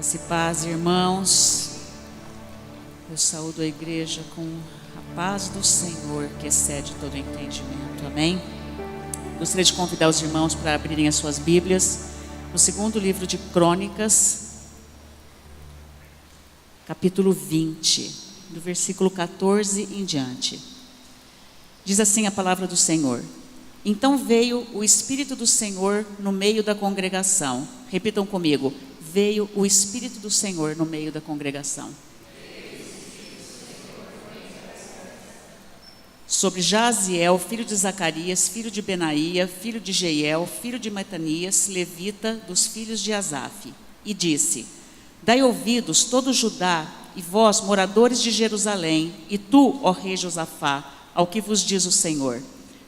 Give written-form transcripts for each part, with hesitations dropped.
Graça e paz, irmãos. Eu saúdo a igreja com a paz do Senhor, que excede todo entendimento. Amém? Gostaria de convidar os irmãos para abrirem as suas Bíblias no segundo livro de Crônicas, capítulo 20, do versículo 14 em diante. Diz assim a palavra do Senhor: Então veio o Espírito do Senhor no meio da congregação. Repitam comigo: veio o Espírito do Senhor no meio da congregação. Sobre Jaziel, filho de Zacarias, filho de Benaía, filho de Jeiel, filho de Matanias, levita, dos filhos de Asaf. E disse: Dai ouvidos, todo Judá, e vós, moradores de Jerusalém, e tu, ó rei Josafá, ao que vos diz o Senhor: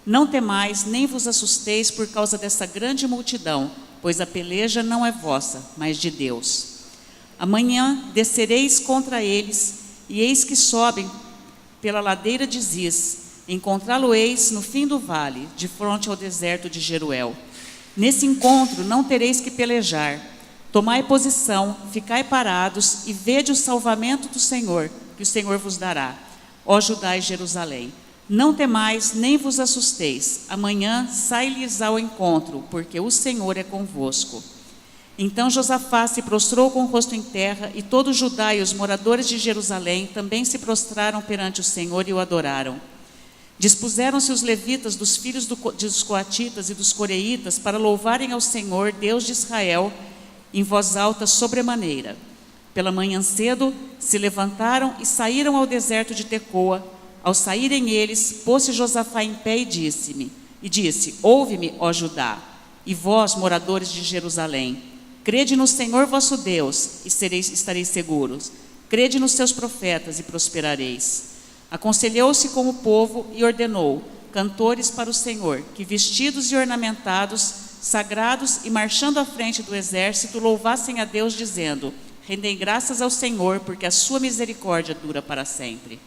Não temais, nem vos assusteis por causa dessa grande multidão, pois a peleja não é vossa, mas de Deus. Amanhã descereis contra eles, e eis que sobem pela ladeira de Ziz. Encontrá-lo-eis no fim do vale, de fronte ao deserto de Jeruel. Nesse encontro não tereis que pelejar. Tomai posição, ficai parados, e vede o salvamento do Senhor, que o Senhor vos dará, ó Judá e Jerusalém. Não temais, nem vos assusteis. Amanhã sai-lhes ao encontro, porque o Senhor é convosco. Então Josafá se prostrou com o rosto em terra, e todo Judá e os moradores de Jerusalém também se prostraram perante o Senhor e o adoraram. Dispuseram-se os levitas dos filhos dos coatitas e dos coreitas para louvarem ao Senhor, Deus de Israel, em voz alta sobremaneira. Pela manhã cedo se levantaram e saíram ao deserto de Tecoa. Ao saírem eles, pôs-se Josafá em pé e disse: Ouve-me, ó Judá, e vós, moradores de Jerusalém. Crede no Senhor vosso Deus, e estareis seguros. Crede nos seus profetas, e prosperareis. Aconselhou-se com o povo e ordenou cantores para o Senhor, que vestidos e ornamentados, sagrados e marchando à frente do exército, louvassem a Deus, dizendo: Rendei graças ao Senhor, porque a sua misericórdia dura para sempre.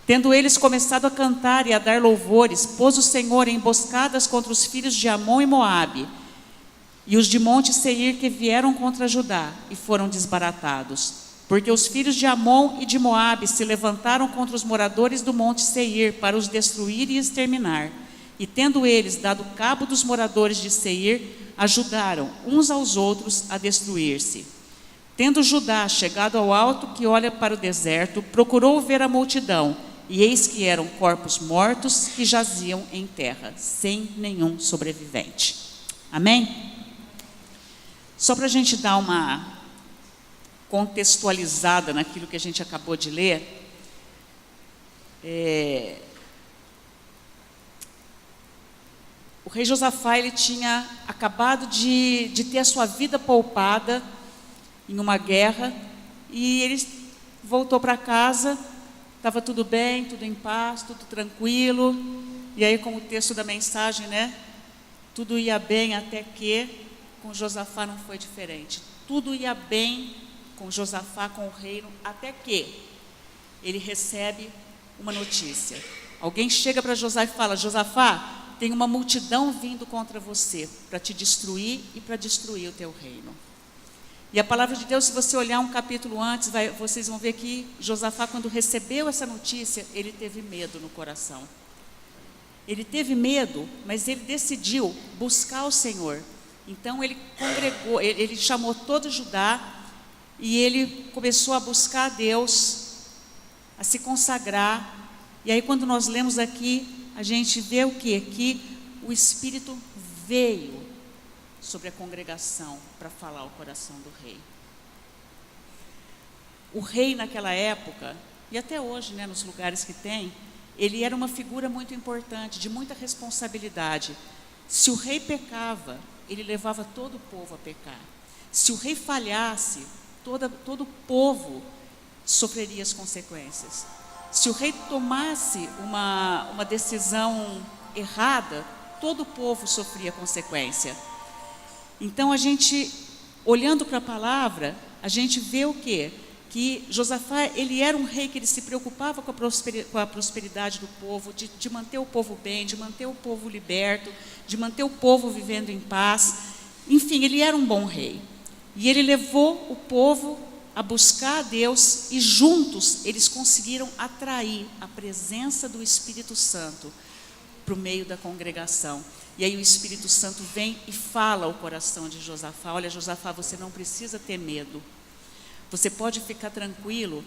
Tendo eles começado a cantar e a dar louvores, pôs o Senhor em emboscadas contra os filhos de Amon e Moabe, e os de Monte Seir que vieram contra Judá, e foram desbaratados. Porque os filhos de Amon e de Moabe se levantaram contra os moradores do Monte Seir para os destruir e exterminar. E tendo eles dado cabo dos moradores de Seir, ajudaram uns aos outros a destruir-se. Tendo Judá chegado ao alto que olha para o deserto, procurou ver a multidão, e eis que eram corpos mortos que jaziam em terra, sem nenhum sobrevivente. Amém? Só para a gente dar uma contextualizada naquilo que a gente acabou de ler, o rei Josafá, ele tinha acabado de ter a sua vida poupada em uma guerra, e ele voltou para casa, estava tudo bem, tudo em paz, tudo tranquilo, e aí, como o texto da mensagem, né, tudo ia bem até que com Josafá não foi diferente. Tudo ia bem com Josafá, com o reino, até que ele recebe uma notícia. Alguém chega para Josafá e fala: Josafá, tem uma multidão vindo contra você para te destruir e para destruir o teu reino. E a palavra de Deus, se você olhar um capítulo antes, vocês vão ver que Josafá, quando recebeu essa notícia, ele teve medo no coração. Ele teve medo, mas ele decidiu buscar o Senhor. Então ele congregou, ele chamou todo Judá, e ele começou a buscar a Deus, a se consagrar. E aí, quando nós lemos aqui, a gente vê o quê? Que o Espírito veio sobre a congregação para falar ao coração do rei. O rei naquela época, e até hoje, né, nos lugares que tem, ele era uma figura muito importante, de muita responsabilidade. Se o rei pecava, ele levava todo o povo a pecar. Se o rei falhasse, todo o povo sofreria as consequências. Se o rei tomasse uma decisão errada, todo o povo sofria consequência. Então, a gente, olhando para a palavra, a gente vê o quê? Que Josafá, ele era um rei que ele se preocupava com a prosperidade do povo, de manter o povo bem, de manter o povo liberto, de manter o povo vivendo em paz. Enfim, ele era um bom rei. E ele levou o povo a buscar a Deus e juntos eles conseguiram atrair a presença do Espírito Santo para o meio da congregação. E aí o Espírito Santo vem e fala ao coração de Josafá: olha, Josafá, você não precisa ter medo. Você pode ficar tranquilo,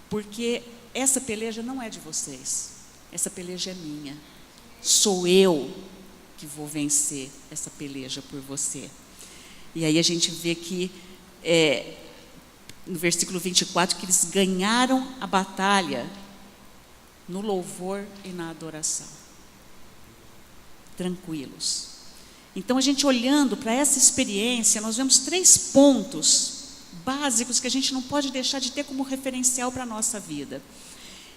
porque essa peleja não é de vocês. Essa peleja é minha. Sou eu que vou vencer essa peleja por você. E aí a gente vê que, no versículo 24, que eles ganharam a batalha no louvor e na adoração. Tranquilos. Então, a gente olhando para essa experiência, nós vemos 3 pontos básicos que a gente não pode deixar de ter como referencial para a nossa vida.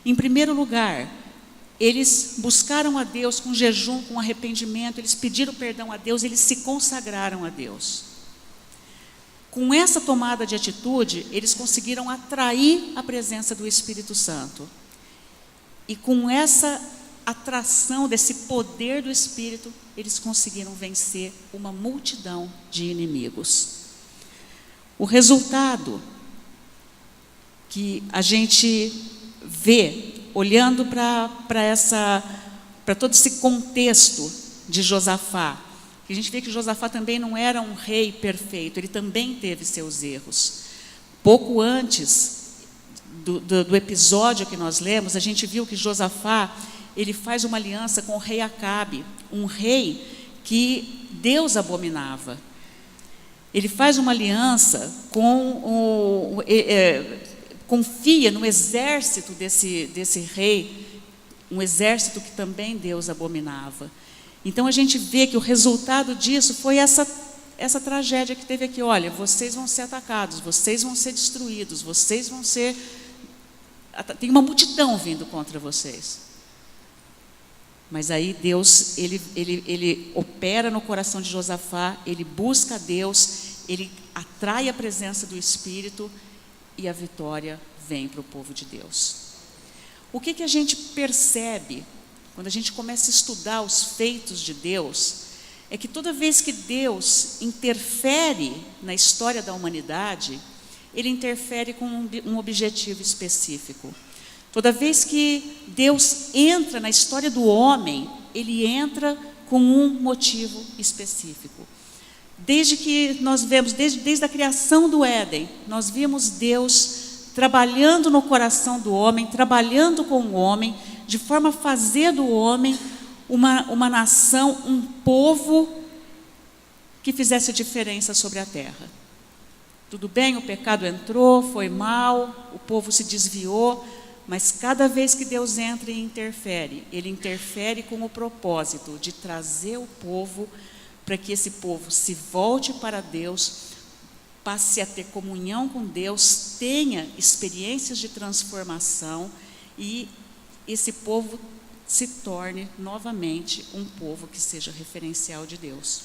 Em primeiro lugar, eles buscaram a Deus com jejum, com arrependimento, eles pediram perdão a Deus, eles se consagraram a Deus. Com essa tomada de atitude, eles conseguiram atrair a presença do Espírito Santo. E com essa atração desse poder do Espírito, eles conseguiram vencer uma multidão de inimigos. O resultado que a gente vê, olhando para todo esse contexto de Josafá, que a gente vê que Josafá também não era um rei perfeito, ele também teve seus erros. Pouco antes do episódio que nós lemos, a gente viu que Josafá, ele faz uma aliança com o rei Acabe, um rei que Deus abominava. Ele faz uma aliança confia no exército desse rei, um exército que também Deus abominava. Então a gente vê que o resultado disso foi essa tragédia que teve aqui. Olha, vocês vão ser atacados, vocês vão ser destruídos, vocês vão ser... Tem uma multidão vindo contra vocês. Mas aí Deus, ele opera no coração de Josafá, ele busca a Deus, ele atrai a presença do Espírito e a vitória vem para o povo de Deus. O que a gente percebe quando a gente começa a estudar os feitos de Deus, é que toda vez que Deus interfere na história da humanidade, ele interfere com um objetivo específico. Toda vez que Deus entra na história do homem, ele entra com um motivo específico. Desde que nós vemos, desde a criação do Éden, nós vimos Deus trabalhando no coração do homem, trabalhando com o homem, de forma a fazer do homem uma nação, um povo que fizesse diferença sobre a terra. Tudo bem, o pecado entrou, foi mal, o povo se desviou, mas cada vez que Deus entra e interfere, ele interfere com o propósito de trazer o povo para que esse povo se volte para Deus, passe a ter comunhão com Deus, tenha experiências de transformação e esse povo se torne novamente um povo que seja referencial de Deus.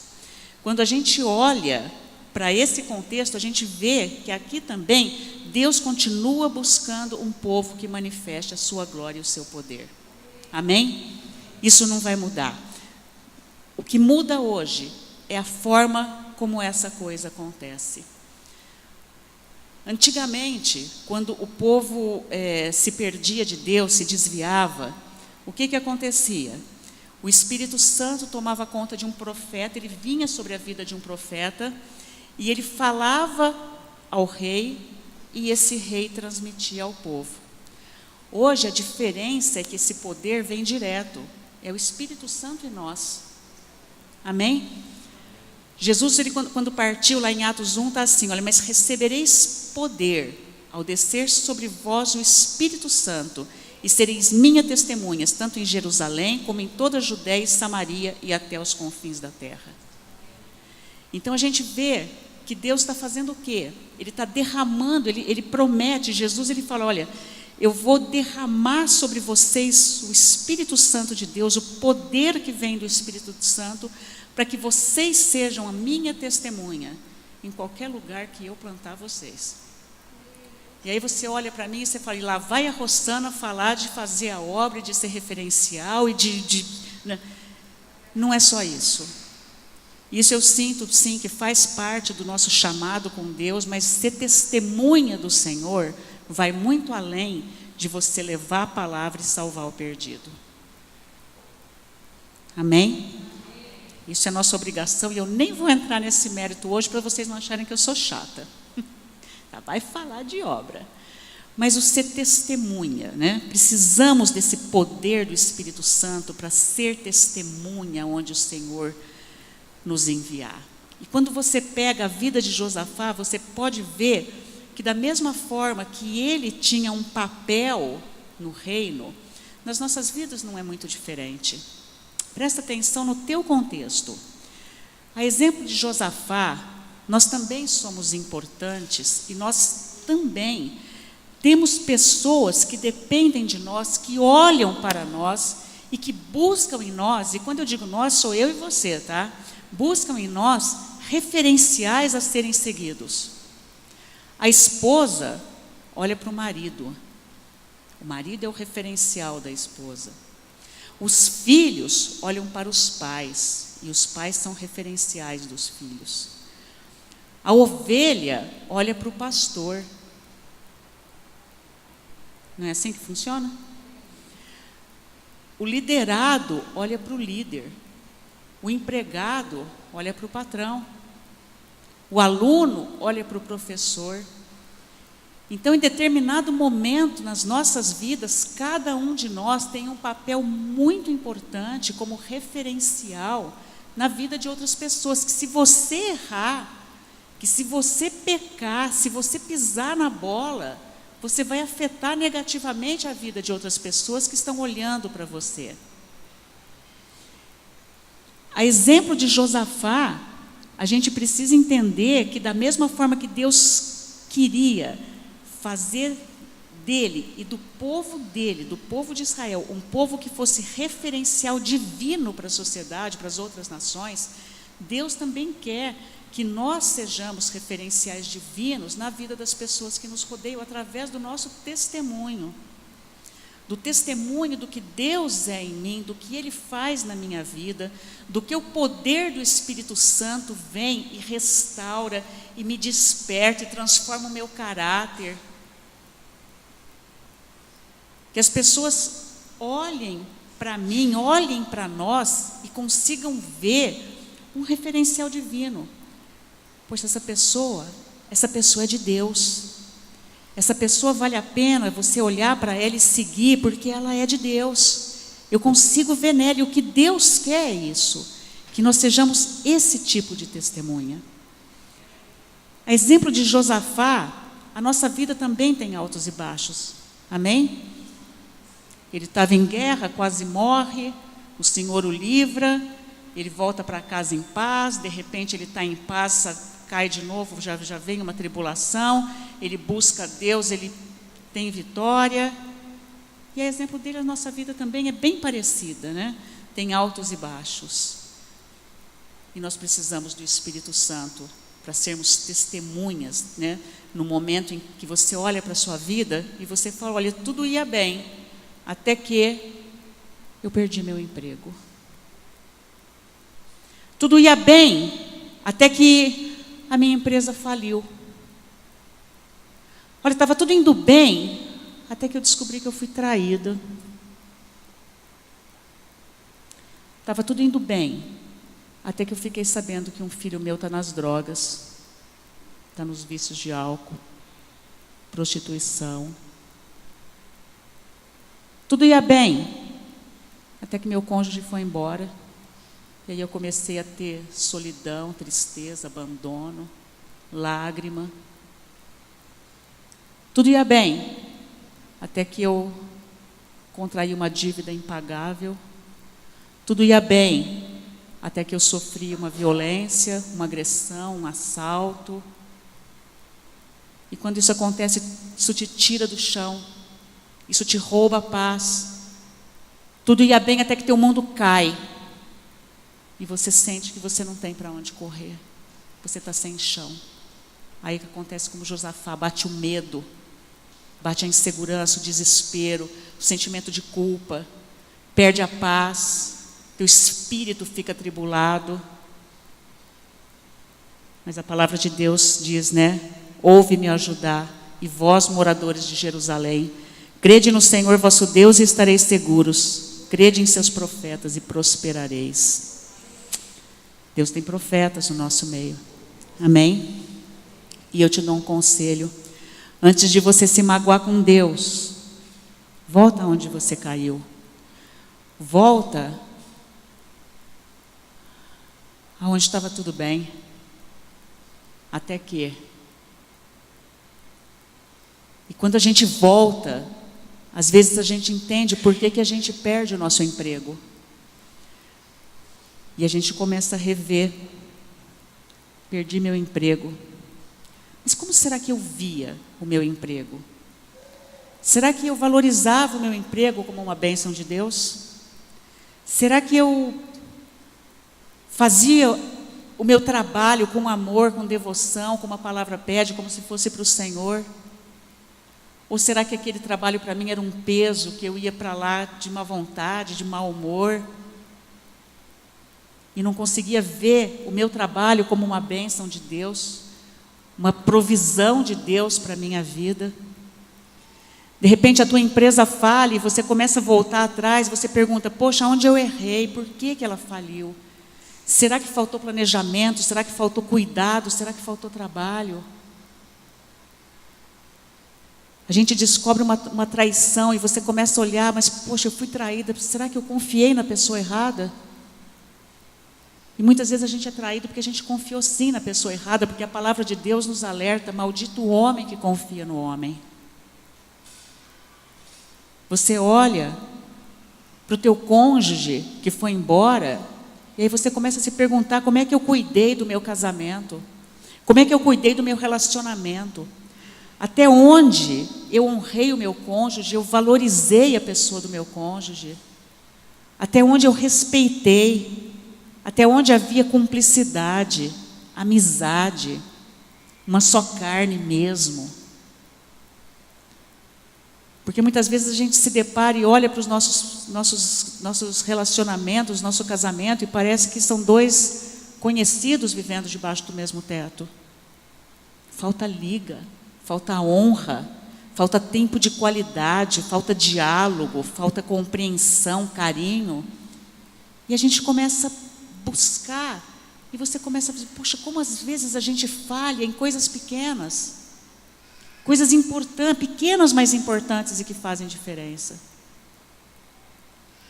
Quando a gente olha para esse contexto, a gente vê que aqui também Deus continua buscando um povo que manifeste a sua glória e o seu poder. Amém? Isso não vai mudar. O que muda hoje é a forma como essa coisa acontece. Antigamente, quando o povo se perdia de Deus, se desviava, o que acontecia? O Espírito Santo tomava conta de um profeta, ele vinha sobre a vida de um profeta, e ele falava ao rei, e esse rei transmitia ao povo. Hoje a diferença é que esse poder vem direto, é o Espírito Santo em nós. Amém? Jesus, ele, quando partiu lá em Atos 1, está assim, olha, mas recebereis poder ao descer sobre vós o Espírito Santo, e sereis minhas testemunhas, tanto em Jerusalém, como em toda a Judéia e Samaria, e até os confins da terra. Então a gente vê que Deus está fazendo o quê? Ele está derramando, ele promete, Jesus, ele fala, olha, eu vou derramar sobre vocês o Espírito Santo de Deus, o poder que vem do Espírito Santo, para que vocês sejam a minha testemunha em qualquer lugar que eu plantar vocês. E aí você olha para mim e você fala, e lá vai a Rosana falar de fazer a obra, de ser referencial, e né? Não é só isso. Isso eu sinto, sim, que faz parte do nosso chamado com Deus, mas ser testemunha do Senhor vai muito além de você levar a palavra e salvar o perdido. Amém? Isso é nossa obrigação e eu nem vou entrar nesse mérito hoje para vocês não acharem que eu sou chata. Vai falar de obra. Mas o ser testemunha, né? Precisamos desse poder do Espírito Santo para ser testemunha onde o Senhor nos enviar. E quando você pega a vida de Josafá, você pode ver que da mesma forma que ele tinha um papel no reino, nas nossas vidas não é muito diferente. Presta atenção no teu contexto. A exemplo de Josafá, nós também somos importantes e nós também temos pessoas que dependem de nós, que olham para nós e que buscam em nós, e quando eu digo nós, sou eu e você, tá? Buscam em nós referenciais a serem seguidos. A esposa olha para o marido é o referencial da esposa. Os filhos olham para os pais, e os pais são referenciais dos filhos. A ovelha olha para o pastor. Não é assim que funciona? O liderado olha para o líder. O empregado olha para o patrão. O aluno olha para o professor. Então, em determinado momento nas nossas vidas, cada um de nós tem um papel muito importante como referencial na vida de outras pessoas, que se você errar, que se você pecar, se você pisar na bola, você vai afetar negativamente a vida de outras pessoas que estão olhando para você. A exemplo de Josafá, a gente precisa entender que da mesma forma que Deus queria fazer dele e do povo de Israel, um povo que fosse referencial divino para a sociedade, para as outras nações, Deus também quer que nós sejamos referenciais divinos na vida das pessoas que nos rodeiam, através do nosso testemunho. Do testemunho do que Deus é em mim, do que Ele faz na minha vida, do que o poder do Espírito Santo vem e restaura, e me desperta e transforma o meu caráter. Que as pessoas olhem para mim, olhem para nós e consigam ver um referencial divino. Poxa, essa pessoa é de Deus. Essa pessoa vale a pena você olhar para ela e seguir, porque ela é de Deus. Eu consigo ver nela, e o que Deus quer é isso, que nós sejamos esse tipo de testemunha. A exemplo de Josafá, a nossa vida também tem altos e baixos. Amém? Ele estava em guerra, quase morre, o Senhor o livra, ele volta para casa em paz, de repente ele está em paz, cai de novo, já vem uma tribulação, ele busca Deus, ele tem vitória. E a exemplo dele, a nossa vida também é bem parecida, né? Tem altos e baixos. E nós precisamos do Espírito Santo para sermos testemunhas, né? No momento em que você olha para a sua vida e você fala, olha, tudo ia bem, até que eu perdi meu emprego. Tudo ia bem, até que a minha empresa faliu. Olha, estava tudo indo bem, até que eu descobri que eu fui traída. Estava tudo indo bem, até que eu fiquei sabendo que um filho meu está nas drogas, está nos vícios de álcool, prostituição. Tudo ia bem, até que meu cônjuge foi embora. E aí eu comecei a ter solidão, tristeza, abandono, lágrima. Tudo ia bem, até que eu contraí uma dívida impagável. Tudo ia bem, até que eu sofri uma violência, uma agressão, um assalto. E quando isso acontece, isso te tira do chão, isso te rouba a paz. Tudo ia bem até que teu mundo cai. E você sente que você não tem para onde correr. Você está sem chão. Aí que acontece como Josafá, bate o medo, bate a insegurança, o desespero, o sentimento de culpa, perde a paz, teu espírito fica atribulado. Mas a palavra de Deus diz, né? Ouve-me ajudar, e vós, moradores de Jerusalém, crede no Senhor vosso Deus e estareis seguros. Crede em seus profetas e prosperareis. Deus tem profetas no nosso meio. Amém? E eu te dou um conselho. Antes de você se magoar com Deus, volta onde você caiu. Volta aonde estava tudo bem. Até que. E quando a gente volta, às vezes a gente entende por que a gente perde o nosso emprego. E a gente começa a rever. Perdi meu emprego. Mas como será que eu via o meu emprego? Será que eu valorizava o meu emprego como uma bênção de Deus? Será que eu fazia o meu trabalho com amor, com devoção, como a palavra pede, como se fosse para o Senhor? Ou será que aquele trabalho para mim era um peso, que eu ia para lá de má vontade, de mau humor, e não conseguia ver o meu trabalho como uma bênção de Deus, uma provisão de Deus para a minha vida? De repente a tua empresa falha e você começa a voltar atrás, você pergunta, poxa, onde eu errei? Por que ela faliu? Será que faltou planejamento? Será que faltou cuidado? Será que faltou trabalho? A gente descobre uma traição e você começa a olhar, mas poxa, eu fui traída, será que eu confiei na pessoa errada? E muitas vezes a gente é traído porque a gente confiou sim na pessoa errada, porque a palavra de Deus nos alerta, maldito o homem que confia no homem. Você olha para o teu cônjuge que foi embora, e aí você começa a se perguntar, como é que eu cuidei do meu casamento? Como é que eu cuidei do meu relacionamento? Até onde eu honrei o meu cônjuge, eu valorizei a pessoa do meu cônjuge? Até onde eu respeitei? Até onde havia cumplicidade, amizade, uma só carne mesmo? Porque muitas vezes a gente se depara e olha para os nossos relacionamentos, nosso casamento, e parece que são dois conhecidos vivendo debaixo do mesmo teto. Falta liga, falta honra, falta tempo de qualidade, falta diálogo, falta compreensão, carinho. E a gente começa a buscar, e você começa a dizer, poxa, como às vezes a gente falha em coisas pequenas. Coisas importantes, pequenas, mas importantes e que fazem diferença.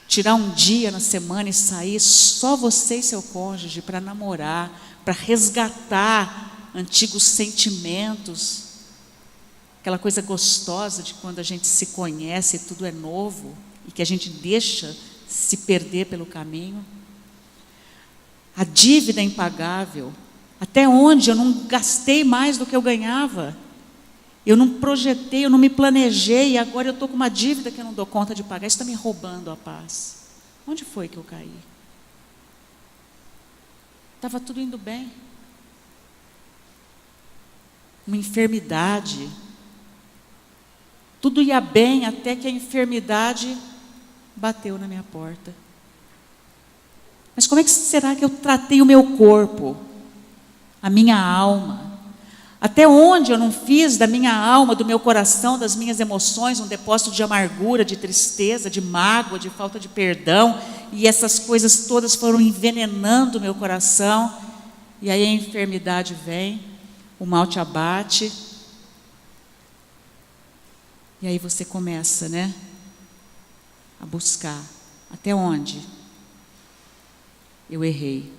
Tirar um dia na semana e sair só você e seu cônjuge para namorar, para resgatar antigos sentimentos, aquela coisa gostosa de quando a gente se conhece e tudo é novo e que a gente deixa se perder pelo caminho. A dívida impagável, até onde eu não gastei mais do que eu ganhava. Eu não projetei, eu não me planejei, e agora eu estou com uma dívida que eu não dou conta de pagar. Isso está me roubando a paz. Onde foi que eu caí? Estava tudo indo bem. Uma enfermidade. Tudo ia bem até que a enfermidade bateu na minha porta. Mas como é que será que eu tratei o meu corpo? A minha alma? Até onde eu não fiz da minha alma, do meu coração, das minhas emoções, um depósito de amargura, de tristeza, de mágoa, de falta de perdão, e essas coisas todas foram envenenando o meu coração, e aí a enfermidade vem, o mal te abate, e aí você começa, né, a buscar, até onde eu errei.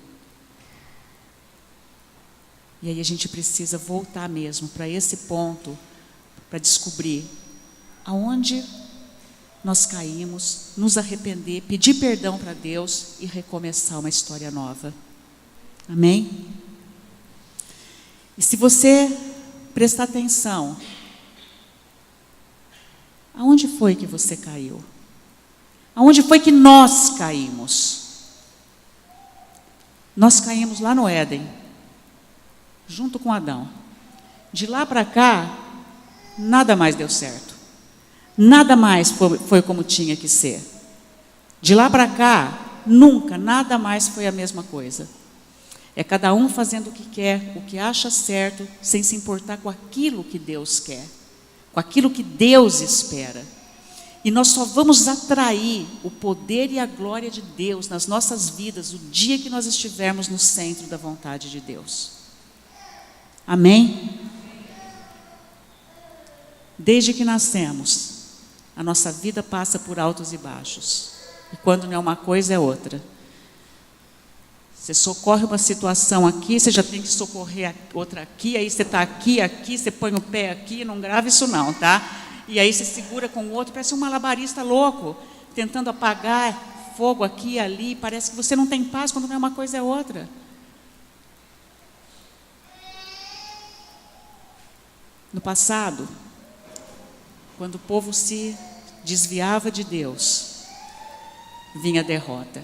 E aí a gente precisa voltar mesmo para esse ponto, para descobrir aonde nós caímos, nos arrepender, pedir perdão para Deus e recomeçar uma história nova. Amém? E se você prestar atenção, aonde foi que você caiu? Aonde foi que nós caímos? Nós caímos lá no Éden, junto com Adão. De lá para cá, nada mais deu certo. Nada mais foi como tinha que ser. De lá para cá, nunca, nada mais foi a mesma coisa. É cada um fazendo o que quer, o que acha certo, sem se importar com aquilo que Deus quer, com aquilo que Deus espera. E nós só vamos atrair o poder e a glória de Deus nas nossas vidas o dia que nós estivermos no centro da vontade de Deus. Amém? Desde que nascemos, a nossa vida passa por altos e baixos. E quando não é uma coisa, é outra. Você socorre uma situação aqui, você já tem que socorrer outra aqui, aí você está aqui, você põe o pé aqui, não grava isso não, tá? E aí você segura com o outro, parece um malabarista louco, tentando apagar fogo aqui e ali, parece que você não tem paz, quando não é uma coisa, é outra. No passado, quando o povo se desviava de Deus, vinha a derrota,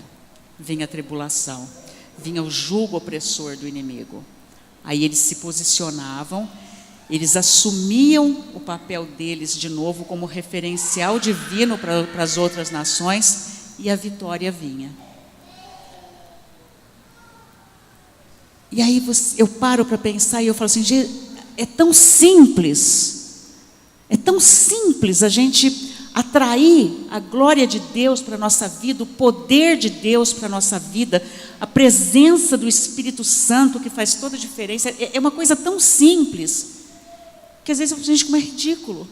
vinha a tribulação, vinha o jugo opressor do inimigo. Aí eles se posicionavam, eles assumiam o papel deles de novo como referencial divino para as outras nações, e a vitória vinha. E aí eu paro para pensar e eu falo assim, é tão simples a gente atrair a glória de Deus para a nossa vida, o poder de Deus para a nossa vida, a presença do Espírito Santo que faz toda a diferença. É uma coisa tão simples, que às vezes a gente como é ridículo,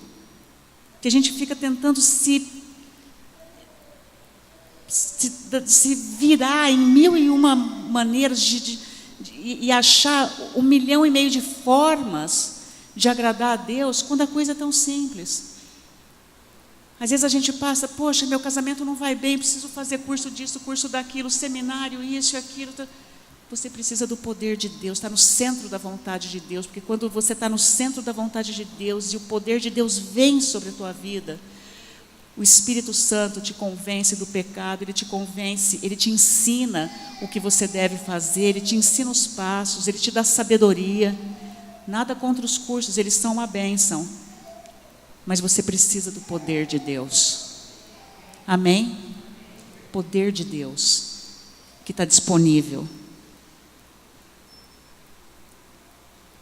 que a gente fica tentando se virar em 1001 maneiras e achar 1,5 milhão de formas de agradar a Deus, quando a coisa é tão simples. Às vezes a gente passa, poxa, meu casamento não vai bem, preciso fazer curso disso, curso daquilo, seminário, isso e aquilo. Você precisa do poder de Deus, está no centro da vontade de Deus, porque quando você está no centro da vontade de Deus e o poder de Deus vem sobre a tua vida, o Espírito Santo te convence do pecado, ele te convence, ele te ensina o que você deve fazer, ele te ensina os passos, ele te dá sabedoria. Nada contra os cursos, eles são uma bênção, mas você precisa do poder de Deus. Amém? Poder de Deus que está disponível.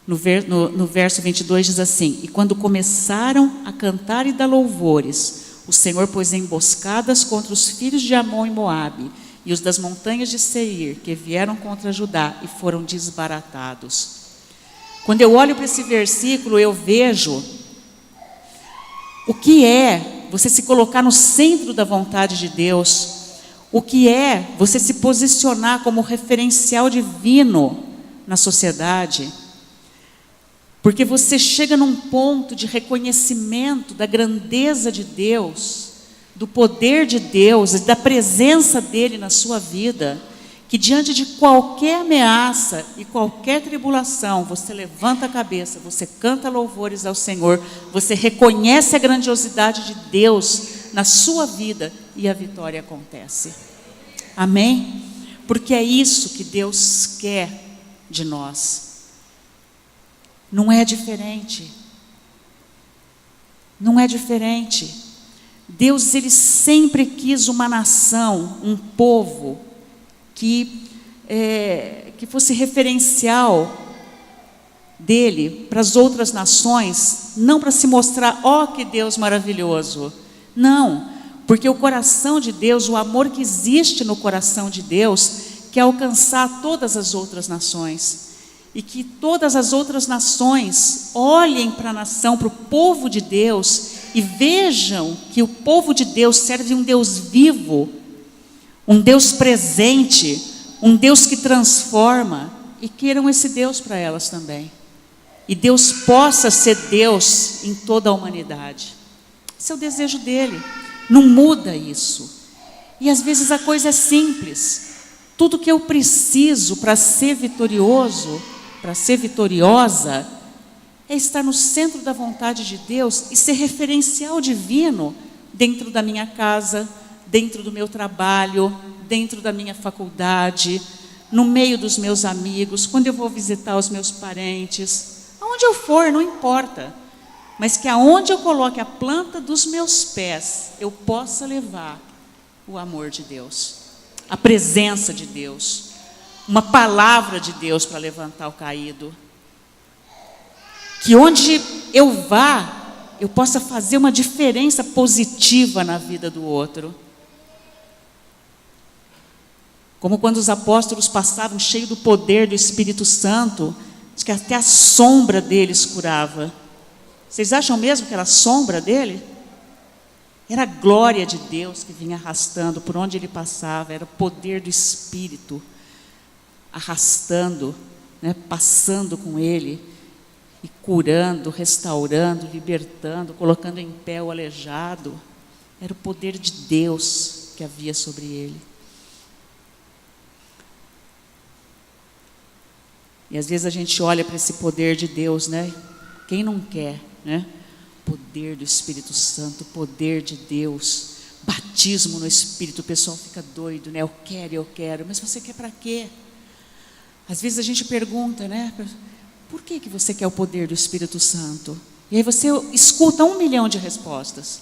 No verso 22 diz assim: e quando começaram a cantar e dar louvores, o Senhor pôs emboscadas contra os filhos de Amon e Moabe e os das montanhas de Seir, que vieram contra Judá e foram desbaratados. Quando eu olho para esse versículo, eu vejo o que é você se colocar no centro da vontade de Deus, o que é você se posicionar como referencial divino na sociedade, porque você chega num ponto de reconhecimento da grandeza de Deus, do poder de Deus e da presença dele na sua vida, que diante de qualquer ameaça e qualquer tribulação, você levanta a cabeça, você canta louvores ao Senhor, você reconhece a grandiosidade de Deus na sua vida e a vitória acontece. Amém? Porque é isso que Deus quer de nós. Não é diferente. Não é diferente. Deus, ele sempre quis uma nação, um povo que fosse referencial dele para as outras nações, não para se mostrar, ó, que Deus maravilhoso. Não, porque o coração de Deus, o amor que existe no coração de Deus, quer alcançar todas as outras nações. E que todas as outras nações olhem para a nação, para o povo de Deus, e vejam que o povo de Deus serve um Deus vivo, um Deus presente, um Deus que transforma, e queiram esse Deus para elas também. E Deus possa ser Deus em toda a humanidade. Esse é o desejo dele, não muda isso. E às vezes a coisa é simples. Tudo que eu preciso para ser vitorioso, para ser vitoriosa, é estar no centro da vontade de Deus e ser referencial divino dentro da minha casa, dentro do meu trabalho, dentro da minha faculdade, no meio dos meus amigos, quando eu vou visitar os meus parentes, aonde eu for, não importa, mas que aonde eu coloque a planta dos meus pés, eu possa levar o amor de Deus, a presença de Deus, uma palavra de Deus para levantar o caído. Que onde eu vá, eu possa fazer uma diferença positiva na vida do outro. Como quando os apóstolos passavam cheios do poder do Espírito Santo, diz que até a sombra deles curava. Vocês acham mesmo que era a sombra dele? Era a glória de Deus que vinha arrastando por onde ele passava, era o poder do Espírito arrastando, né, passando com ele e curando, restaurando, libertando, colocando em pé o aleijado. Era o poder de Deus que havia sobre ele. E às vezes a gente olha para esse poder de Deus, né? Quem não quer, né? Poder do Espírito Santo, poder de Deus, batismo no Espírito, o pessoal fica doido, né? Eu quero, mas você quer para quê? Às vezes a gente pergunta, né? Por que você quer o poder do Espírito Santo? E aí você escuta 1 milhão de respostas.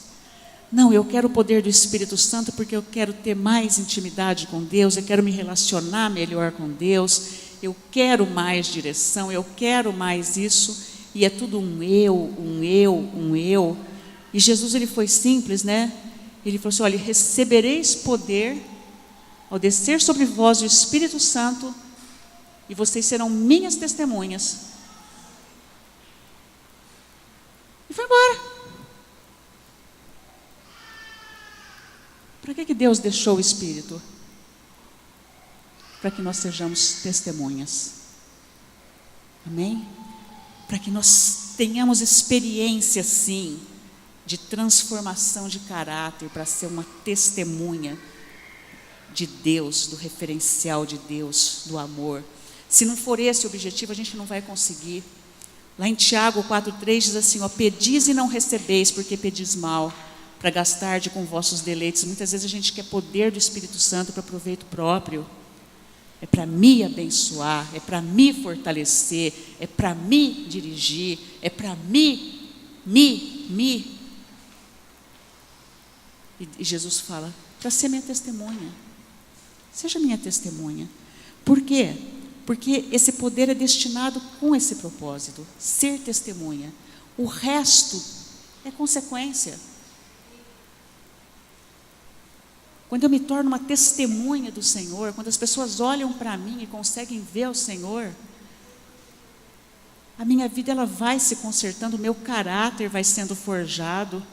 Não, eu quero o poder do Espírito Santo porque eu quero ter mais intimidade com Deus, eu quero me relacionar melhor com Deus, eu quero mais direção, eu quero mais isso. E é tudo um eu. E Jesus, ele foi simples, né? Ele falou assim, olha, recebereis poder ao descer sobre vós o Espírito Santo e vocês serão minhas testemunhas. E foi embora. Para que Deus deixou o Espírito? Para que nós sejamos testemunhas. Amém? Para que nós tenhamos experiência, sim, de transformação de caráter, para ser uma testemunha de Deus, do referencial de Deus, do amor. Se não for esse o objetivo, a gente não vai conseguir. Lá em Tiago 4,3 diz assim, ó, pedis e não recebeis, porque pedis mal, para gastar com vossos deleites. Muitas vezes a gente quer poder do Espírito Santo para proveito próprio. É para me abençoar, é para me fortalecer, é para me dirigir, é para me. E Jesus fala, para ser minha testemunha. Seja minha testemunha. Por quê? Porque esse poder é destinado com esse propósito, ser testemunha. O resto é consequência. Quando eu me torno uma testemunha do Senhor, quando as pessoas olham para mim e conseguem ver o Senhor, a minha vida ela vai se consertando, o meu caráter vai sendo forjado,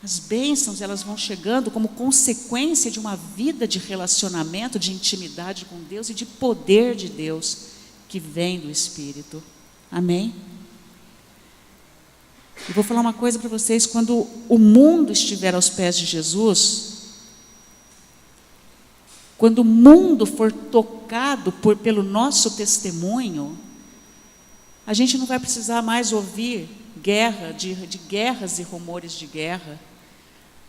as bênçãos elas vão chegando como consequência de uma vida de relacionamento, de intimidade com Deus e de poder de Deus que vem do Espírito. Amém? Eu vou falar uma coisa para vocês, quando o mundo estiver aos pés de Jesus, quando o mundo for tocado pelo nosso testemunho, a gente não vai precisar mais ouvir de guerras e rumores de guerra.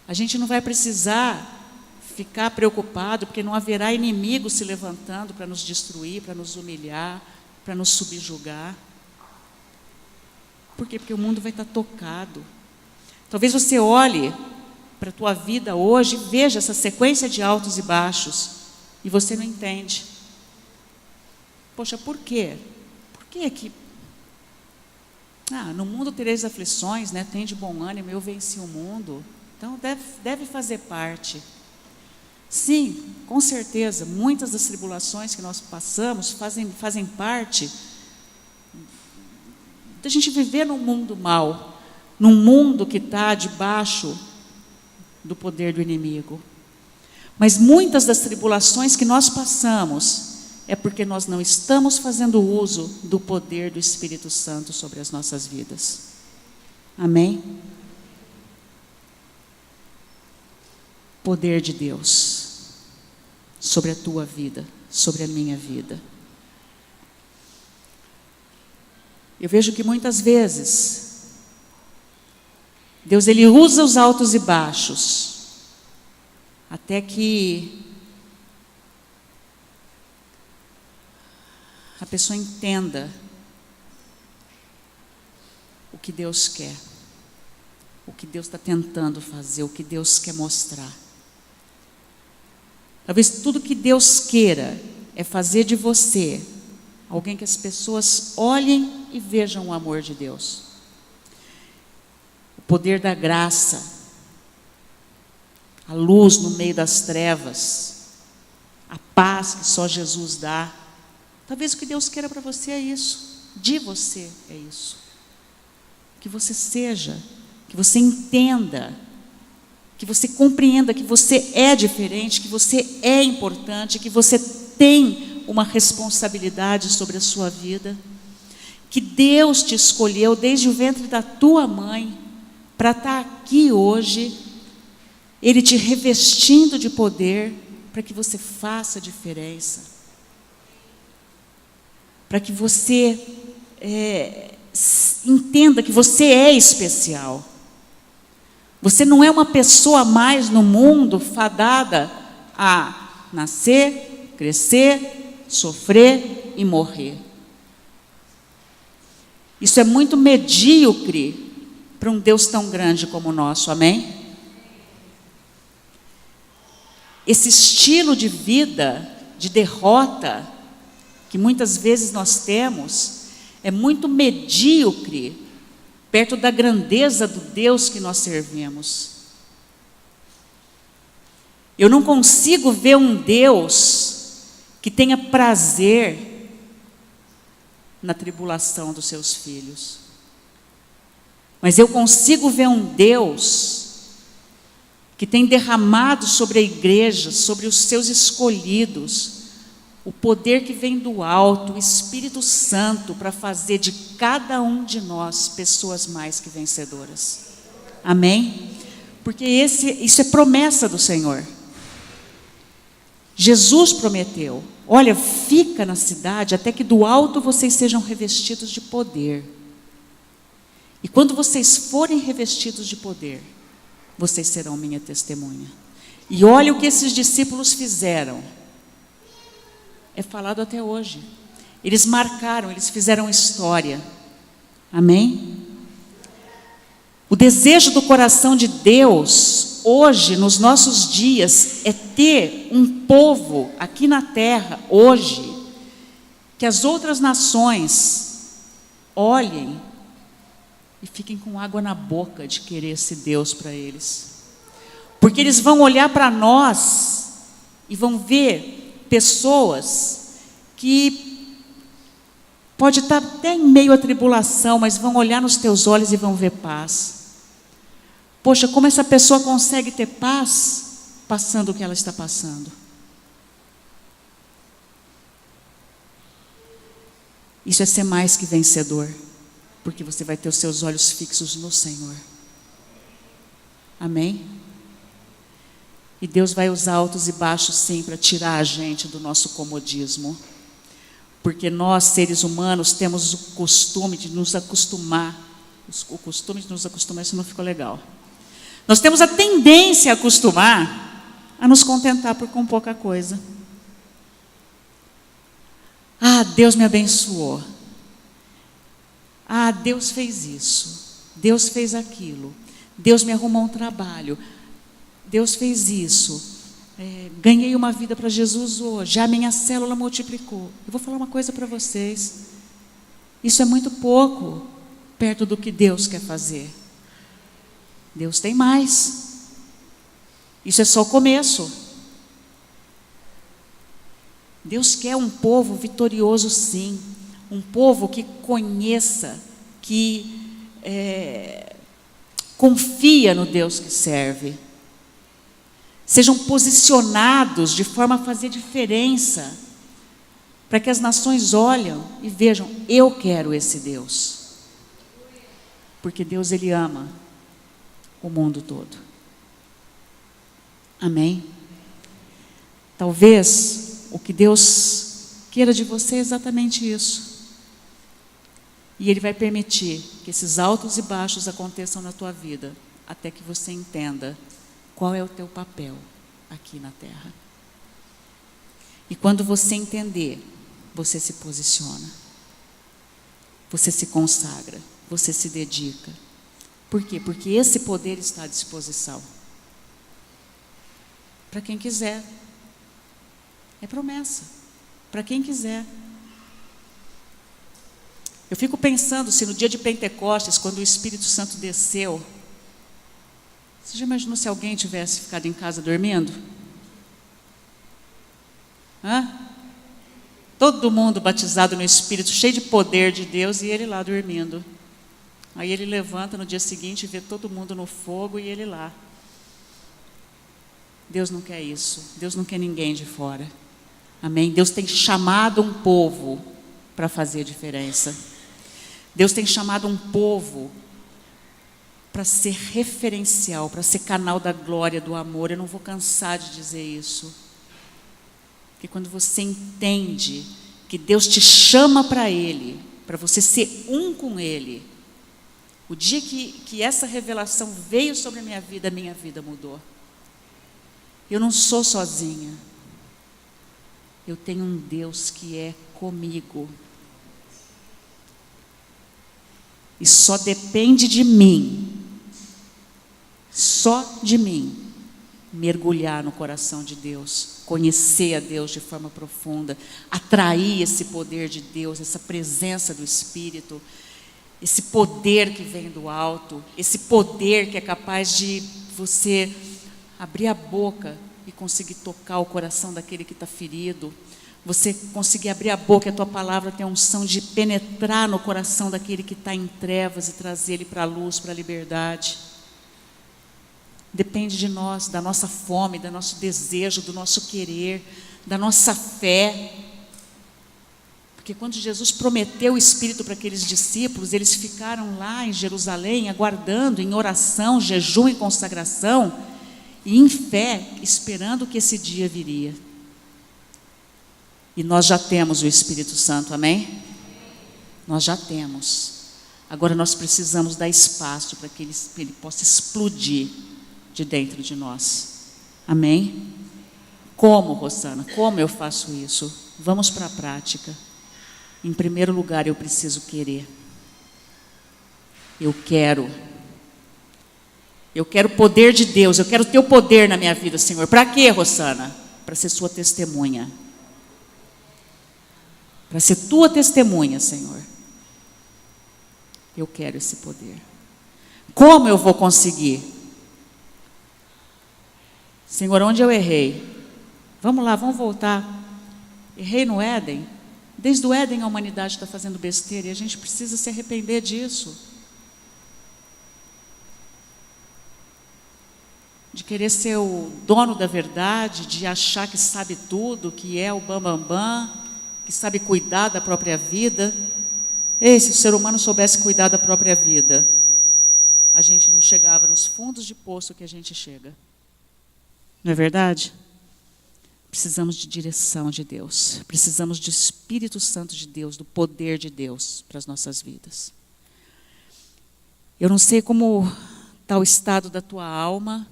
A gente não vai precisar ficar preocupado, porque não haverá inimigo se levantando para nos destruir, para nos humilhar, para nos subjugar. Por quê? Porque o mundo vai estar tocado. Talvez você olhe para a tua vida hoje e veja essa sequência de altos e baixos, e você não entende. Poxa, por quê? Por que que... no mundo tereis aflições, né? Tem de bom ânimo, eu venci o mundo. Então deve fazer parte. Sim, com certeza, muitas das tribulações que nós passamos fazem parte da gente viver num mundo mau, num mundo que está debaixo do poder do inimigo. Mas muitas das tribulações que nós passamos é porque nós não estamos fazendo uso do poder do Espírito Santo sobre as nossas vidas. Amém? Poder de Deus sobre a tua vida, sobre a minha vida. Eu vejo que muitas vezes Deus ele usa os altos e baixos até que a pessoa entenda o que Deus quer, o que Deus está tentando fazer, o que Deus quer mostrar. Talvez tudo que Deus queira é fazer de você alguém que as pessoas olhem e vejam o amor de Deus. O poder da graça, a luz no meio das trevas, a paz que só Jesus dá. Talvez o que Deus queira para você é isso, de você é isso. Que você seja, que você entenda, que você compreenda que você é diferente, que você é importante, que você tem uma responsabilidade sobre a sua vida, que Deus te escolheu desde o ventre da tua mãe para estar aqui hoje, Ele te revestindo de poder para que você faça a diferença, para que você entenda que você é especial. Você não é uma pessoa a mais no mundo fadada a nascer, crescer, sofrer e morrer. Isso é muito medíocre para um Deus tão grande como o nosso, amém? Esse estilo de vida, de derrota, que muitas vezes nós temos, é muito medíocre perto da grandeza do Deus que nós servimos. Eu não consigo ver um Deus que tenha prazer na tribulação dos seus filhos. Mas eu consigo ver um Deus que tem derramado sobre a igreja, sobre os seus escolhidos, o poder que vem do alto, o Espírito Santo, para fazer de cada um de nós pessoas mais que vencedoras. Amém? Porque isso é promessa do Senhor. Jesus prometeu: olha, fica na cidade até que do alto vocês sejam revestidos de poder. E quando vocês forem revestidos de poder, vocês serão minha testemunha. E olha o que esses discípulos fizeram. É falado até hoje. Eles marcaram, eles fizeram história. Amém? O desejo do coração de Deus, hoje, nos nossos dias, é ter um povo aqui na terra, hoje, que as outras nações olhem e fiquem com água na boca de querer esse Deus para eles. Porque eles vão olhar para nós e vão ver pessoas que pode estar até em meio à tribulação, mas vão olhar nos teus olhos e vão ver paz. Poxa, como essa pessoa consegue ter paz passando o que ela está passando? Isso é ser mais que vencedor, porque você vai ter os seus olhos fixos no Senhor. Amém? E Deus vai usar altos e baixos sim para tirar a gente do nosso comodismo. Porque nós, seres humanos, temos o costume de nos acostumar. O costume de nos acostumar, isso não ficou legal. Nós temos a tendência a acostumar a nos contentar com pouca coisa. Ah, Deus me abençoou. Ah, Deus fez isso. Deus fez aquilo. Deus me arrumou um trabalho. Deus fez isso. Ganhei uma vida para Jesus hoje. A minha célula multiplicou. Eu vou falar uma coisa para vocês. Isso é muito pouco perto do que Deus quer fazer. Deus tem mais. Isso é só o começo. Deus quer um povo vitorioso, sim. Um povo que conheça, que confia no Deus que serve. Sejam posicionados de forma a fazer diferença, para que as nações olhem e vejam: eu quero esse Deus. Porque Deus, Ele ama o mundo todo. Amém? Talvez o que Deus queira de você é exatamente isso. E Ele vai permitir que esses altos e baixos aconteçam na tua vida, até que você entenda qual é o teu papel aqui na terra. E quando você entender, você se posiciona. Você se consagra, você se dedica. Por quê? Porque esse poder está à disposição. Para quem quiser. É promessa. para quem quiser. Eu fico pensando se no dia de Pentecostes, quando o Espírito Santo desceu, você já imaginou se alguém tivesse ficado em casa dormindo? Hã? Todo mundo batizado no Espírito, cheio de poder de Deus, e ele lá dormindo. Aí ele levanta no dia seguinte e vê todo mundo no fogo e ele lá. Deus não quer isso. Deus não quer ninguém de fora. Amém? Deus tem chamado um povo para fazer a diferença. Deus tem chamado um povo para ser referencial, para ser canal da glória, do amor. Eu não vou cansar de dizer isso. Porque quando você entende que Deus te chama para Ele, para você ser um com Ele, o dia que essa revelação veio sobre a minha vida mudou. Eu não sou sozinha. Eu tenho um Deus que é comigo. E só depende de mim, só de mim, mergulhar no coração de Deus, conhecer a Deus de forma profunda, atrair esse poder de Deus, essa presença do Espírito, esse poder que vem do alto, esse poder que é capaz de você abrir a boca e conseguir tocar o coração daquele que está ferido, você conseguir abrir a boca e a tua palavra tem a unção de penetrar no coração daquele que está em trevas e trazer ele para a luz, para a liberdade. Depende de nós, da nossa fome, do nosso desejo, do nosso querer, da nossa fé. Porque quando Jesus prometeu o Espírito para aqueles discípulos, eles ficaram lá em Jerusalém, aguardando, em oração, jejum e consagração, e em fé, esperando que esse dia viria. E nós já temos o Espírito Santo, amém? Nós já temos. Agora nós precisamos dar espaço para que ele possa explodir de dentro de nós. Amém? Como, Rosana? Como eu faço isso? Vamos para a prática. Em primeiro lugar, eu preciso querer. Eu quero o poder de Deus. Eu quero o teu poder na minha vida, Senhor. Para quê, Rosana? Para ser sua testemunha. Para ser tua testemunha, Senhor. Eu quero esse poder. Como eu vou conseguir? Senhor, onde eu errei? Vamos lá, vamos voltar. Errei no Éden. Desde o Éden a humanidade está fazendo besteira e a gente precisa se arrepender disso. De querer ser o dono da verdade, de achar que sabe tudo, que é o bambambam, que sabe cuidar da própria vida. Ei, se o ser humano soubesse cuidar da própria vida, a gente não chegava nos fundos de poço que a gente chega. Não é verdade? Precisamos de direção de Deus. Precisamos do Espírito Santo de Deus, do poder de Deus para as nossas vidas. Eu não sei como está o estado da tua alma.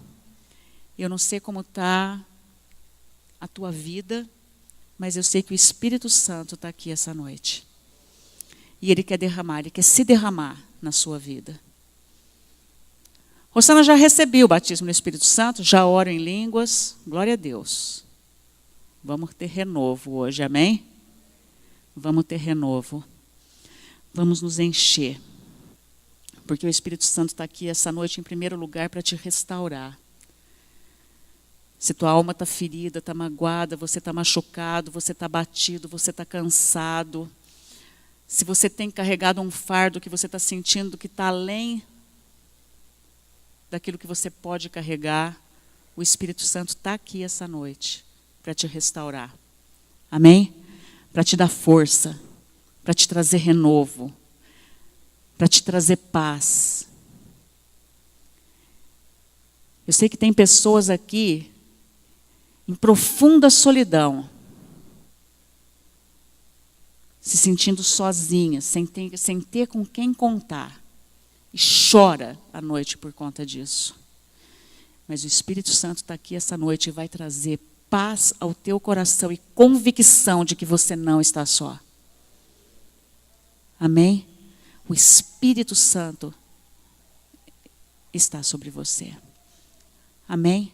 Eu não sei como está a tua vida. Mas eu sei que o Espírito Santo está aqui essa noite. E Ele quer derramar, Ele quer se derramar na sua vida. Rosana já recebeu o batismo no Espírito Santo, já oro em línguas, glória a Deus. Vamos ter renovo hoje, amém? Vamos ter renovo. Vamos nos encher. Porque o Espírito Santo está aqui essa noite em primeiro lugar para te restaurar. Se tua alma está ferida, está magoada, você está machucado, você está batido, você está cansado. Se você tem carregado um fardo que você está sentindo que está além daquilo que você pode carregar, o Espírito Santo está aqui essa noite para te restaurar. Amém? Para te dar força, para te trazer renovo, para te trazer paz. Eu sei que tem pessoas aqui em profunda solidão, se sentindo sozinha, sem ter com quem contar, e chora à noite por conta disso. Mas o Espírito Santo está aqui essa noite e vai trazer paz ao teu coração e convicção de que você não está só. Amém? O Espírito Santo está sobre você. Amém?